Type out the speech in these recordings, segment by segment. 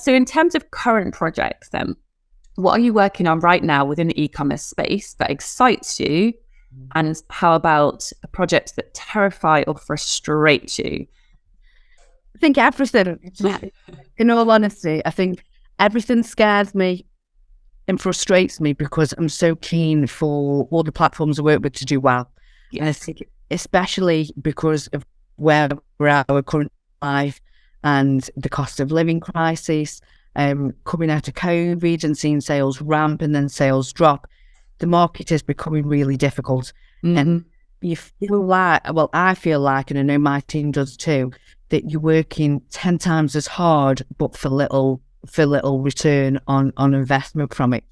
So in terms of current projects then, what are you working on right now within the e-commerce space that excites you? And how about a project that terrify or frustrates you? I think everything, in all honesty, I think everything scares me and frustrates me because I'm so keen for all the platforms I work with to do well. Yes. And I think especially because of where we're at, our current life and the cost of living crisis, coming out of COVID and seeing sales ramp and then sales drop, the market is becoming really difficult. And you feel like, well, I feel like, and I know my team does too, that you're working 10 times as hard, but for little return on investment from it.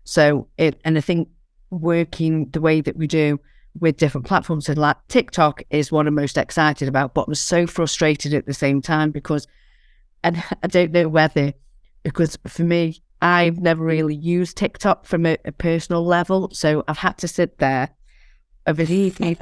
So and I think working the way that we do with different platforms, and like TikTok is what I'm most excited about, but I'm so frustrated at the same time because, and I don't know whether, because for me, I've never really used TikTok from a personal level. So I've had to sit there over the evening,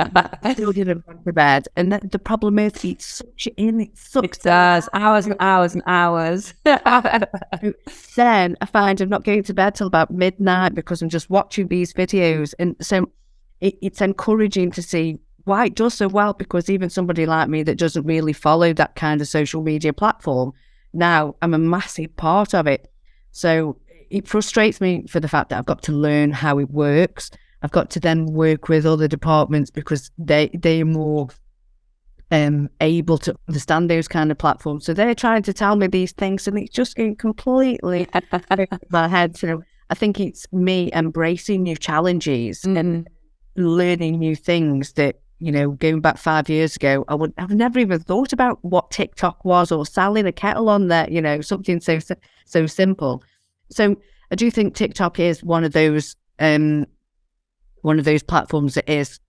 still didn't go to bed. And the problem is, it sucks you in. It does. Hours and hours and hours. Then I find I'm not going to bed till about midnight because I'm just watching these videos. And so it's encouraging to see why it does so well, because even somebody like me that doesn't really follow that kind of social media platform, now I'm a massive part of it. So it frustrates me for the fact that I've got to learn how it works. I've got to then work with other departments because they're more able to understand those kind of platforms. So they're trying to tell me these things and it's just going completely out of my head. So I think it's me embracing new challenges and learning new things that, you know, going back 5 years ago, I've never even thought about what TikTok was, or selling a kettle on there, you know, something so simple. So I do think TikTok is one of those platforms that is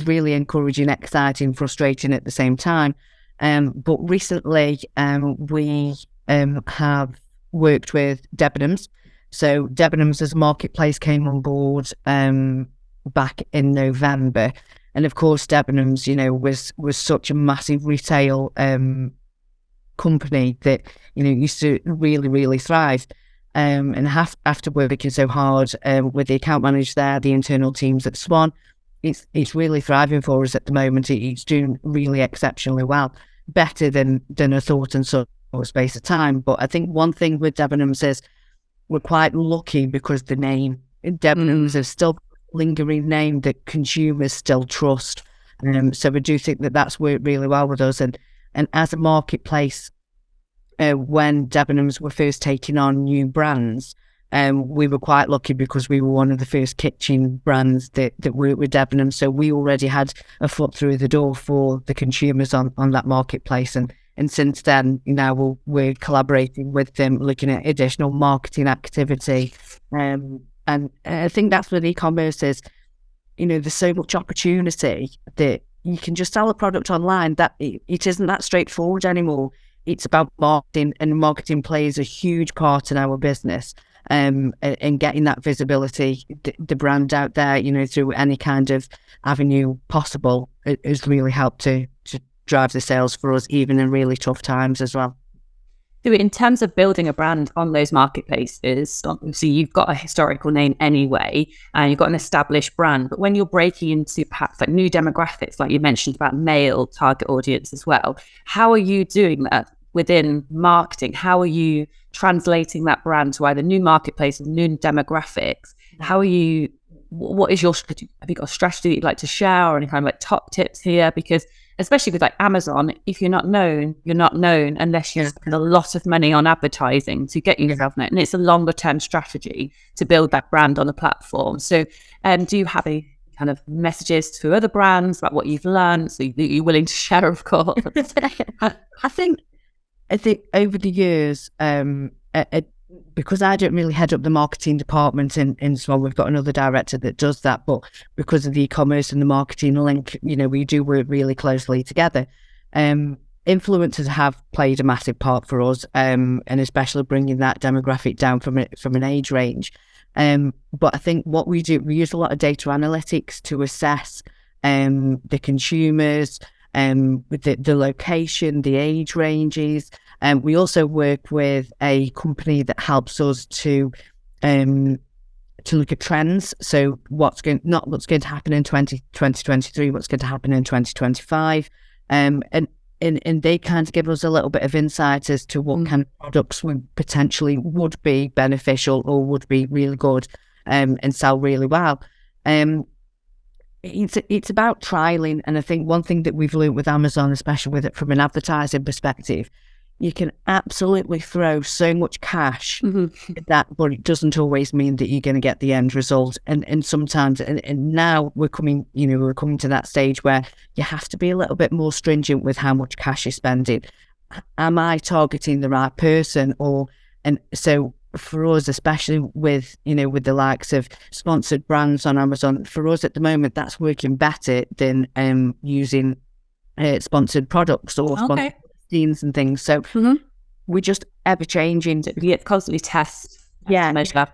really encouraging, exciting, frustrating at the same time. But recently we have worked with Debenhams. So Debenhams as a marketplace came on board back in November. And of course, Debenhams, you know, was such a massive retail company that, you know, used to really, really thrive. And after working so hard with the account manager there, the internal teams at Swan, it's really thriving for us at the moment. It's doing really exceptionally well, better than I thought in such a space of time. But I think one thing with Debenhams is we're quite lucky because the name Debenhams is still a lingering name that consumers still trust. So we do think that that's worked really well with us. And as a marketplace, when Debenhams were first taking on new brands, we were quite lucky because we were one of the first kitchen brands that worked with Debenhams. So we already had a foot through the door for the consumers on that marketplace. And since then, now we're collaborating with them, looking at additional marketing activity. And I think that's what e-commerce is. You know, there's so much opportunity that you can just sell a product online that it isn't that straightforward anymore. It's about marketing, and marketing plays a huge part in our business, and getting that visibility, the brand out there, you know, through any kind of avenue possible, it has really helped to drive the sales for us, even in really tough times as well. So in terms of building a brand on those marketplaces, obviously you've got a historical name anyway, and you've got an established brand. But when you're breaking into perhaps like new demographics, like you mentioned about male target audience as well, how are you doing that within marketing? How are you translating that brand to either new marketplaces, new demographics? How are you? What is your strategy? Have you got a strategy that you'd like to share, or any kind of like top tips here? Because especially with like Amazon, if you're not known, you're not known unless you spend a lot of money on advertising to get yourself known. And it's a longer term strategy to build that brand on a platform. So do you have a kind of messages to other brands about what you've learned, so you're willing to share, of course? I think over the years, because I don't really head up the marketing department in Swan, we've got another director that does that, but because of the e-commerce and the marketing link, you know, we do work really closely together. Influencers have played a massive part for us, and especially bringing that demographic down from an age range. But I think what we do, we use a lot of data analytics to assess the consumers, with the location, the age ranges, We also work with a company that helps us to look at trends. So what's going to happen in 2023, what's going to happen in 2025. And they kind of give us a little bit of insight as to what kind of products would be beneficial or would be really good and sell really well. It's about trialing. And I think one thing that we've learned with Amazon, especially with it from an advertising perspective, you can absolutely throw so much cash at that, but it doesn't always mean that you're going to get the end result. And sometimes, and now we're coming to that stage where you have to be a little bit more stringent with how much cash you're spending. Am I targeting the right person? And so for us, especially with the likes of sponsored brands on Amazon, for us at the moment, that's working better than using sponsored products or sponsored scenes and things. So we're just ever changing. You constantly test. Measure.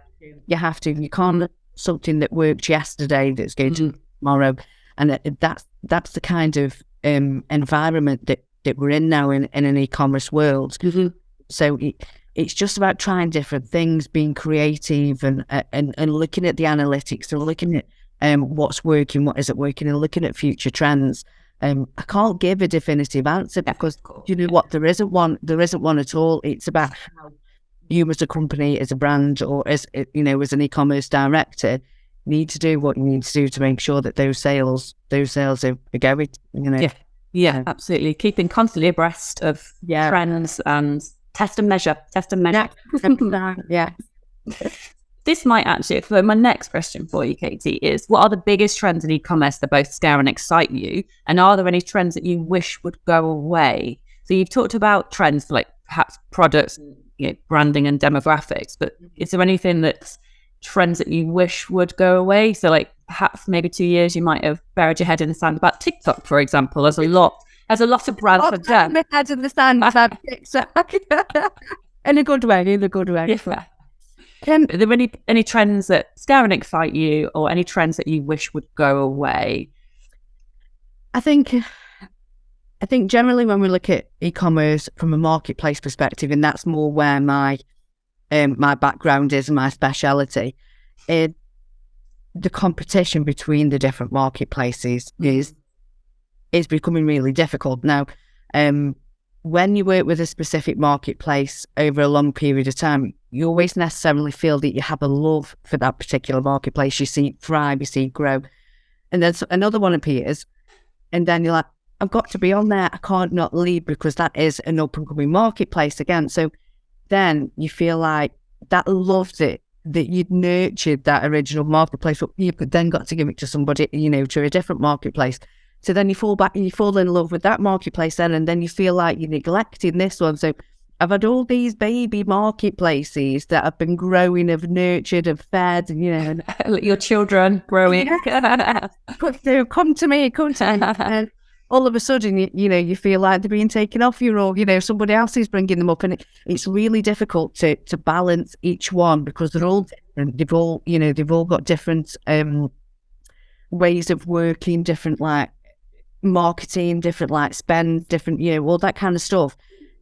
You have to. You can't look at something that worked yesterday that's going to tomorrow. And that's the kind of environment that we're in now in an e-commerce world. So it's just about trying different things, being creative, and looking at the analytics, and looking at what's working, what isn't working, and looking at future trends. I can't give a definitive answer because you know what, there isn't one at all. It's about how you as a company, as a brand, or as an e-commerce director, need to do what you need to do to make sure that those sales are going. Yeah, absolutely. Keeping constantly abreast of trends and test and measure. Yeah. This might actually, so my next question for you, Katie, is what are the biggest trends in e-commerce that both scare and excite you? And are there any trends that you wish would go away? So you've talked about trends like perhaps products, branding and demographics, but is there anything that's trends that you wish would go away? So like perhaps maybe 2 years you might have buried your head in the sand about TikTok, for example, as a lot of brands have done. My head in the sand about TikTok. In a good way. Yeah. Are there any trends that scare and excite you, or any trends that you wish would go away? I think generally when we look at e-commerce from a marketplace perspective, and that's more where my background is and my speciality, the competition between the different marketplaces is becoming really difficult now. When you work with a specific marketplace over a long period of time, you always necessarily feel that you have a love for that particular marketplace. You see it thrive, you see it grow. And then another one appears, and then you're like, I've got to be on there. I can't not leave because that is an up-and-coming marketplace again. So then you feel like that loved it, that you'd nurtured that original marketplace, but you've then got to give it to somebody, to a different marketplace. So then you fall back and you fall in love with that marketplace then, and then you feel like you're neglecting this one. So I've had all these baby marketplaces that have been growing, have nurtured, have fed, your children growing. Come to me. And all of a sudden, you feel like they're being taken off you, or, somebody else is bringing them up. And it's really difficult to balance each one because they're all different. They've all got different ways of working, different like marketing, different like spend, different, all that kind of stuff.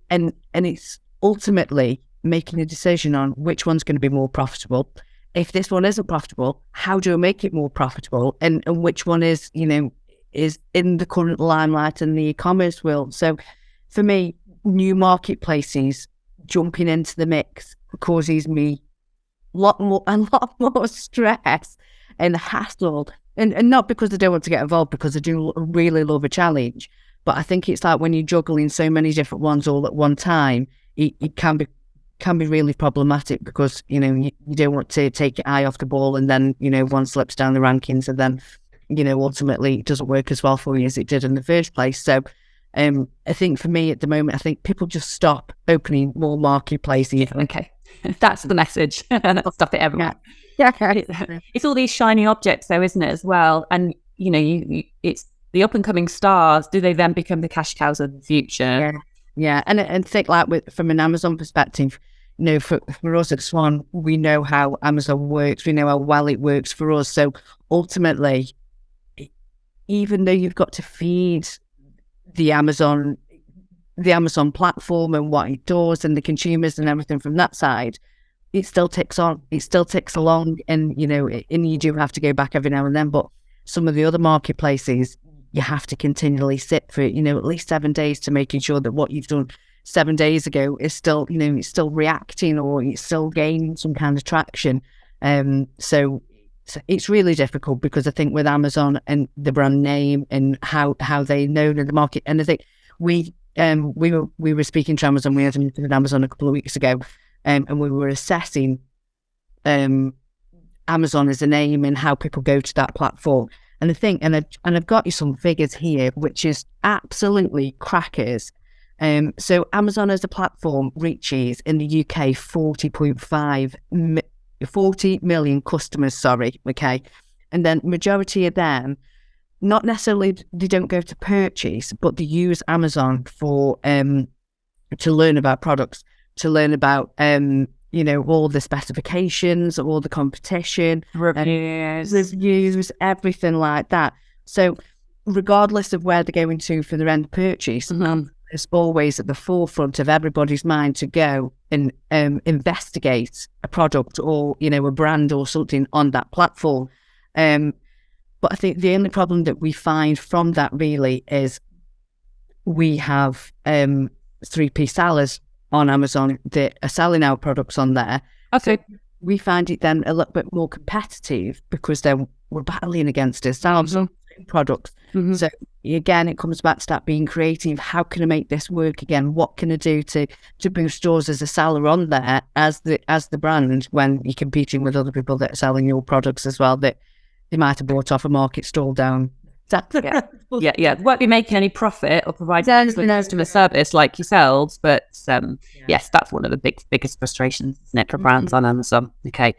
And it's ultimately making a decision on which one's going to be more profitable. If this one isn't profitable, how do I make it more profitable? And which one is in the current limelight in the e-commerce world? So for me, new marketplaces jumping into the mix causes me a lot more stress and hassle. And not because I don't want to get involved, because I do really love a challenge. But I think it's like when you're juggling so many different ones all at one time, it can be really problematic because, you don't want to take your eye off the ball and then, one slips down the rankings and then, ultimately it doesn't work as well for you as it did in the first place. So I think for me at the moment, I think people just stop opening more marketplaces. Yeah, okay. That's the message. Stop it, everyone. Yeah. It's all these shiny objects though, isn't it, as well? And, it's the up and coming stars. Do they then become the cash cows of the future? Yeah. And think like from an Amazon perspective, for us at Swan, we know how Amazon works. We know how well it works for us. So ultimately, even though you've got to feed the Amazon the Amazon platform and what it does and the consumers and everything from that side, it still ticks on. It still ticks along, and and you do have to go back every now and then. But some of the other marketplaces, you have to continually sit for at least 7 days to making sure that what you've done 7 days ago is still it's still reacting, or it's still gaining some kind of traction. So it's really difficult, because I think with Amazon and the brand name and how they're known in the market, and I think we were speaking to Amazon. We had a meeting with Amazon a couple of weeks ago, and we were assessing Amazon as a name and how people go to that platform. And the thing, and I've got you some figures here, which is absolutely crackers. So Amazon as a platform reaches in the UK 40 million customers, okay? And then majority of them, not necessarily, they don't go to purchase, but they use Amazon for to learn about products, to learn about all the specifications, all the competition, reviews, everything like that. So regardless of where they're going to for their end purchase, it's always at the forefront of everybody's mind to go and investigate a product or a brand or something on that platform. But I think the only problem that we find from that really is we have 3P sellers on Amazon that are selling our products on there. Okay. So we find it then a little bit more competitive, because we're battling against ourselves on products. So again, it comes back to that being creative. How can I make this work again? What can I do to boost yours as a seller on there as the brand, when you're competing with other people that are selling your products as well, that they might have bought off a market stall down. Yeah. Won't be making any profit or providing customer service like yourselves, but yes, that's one of the biggest frustrations, isn't it, for brands on Amazon? Okay.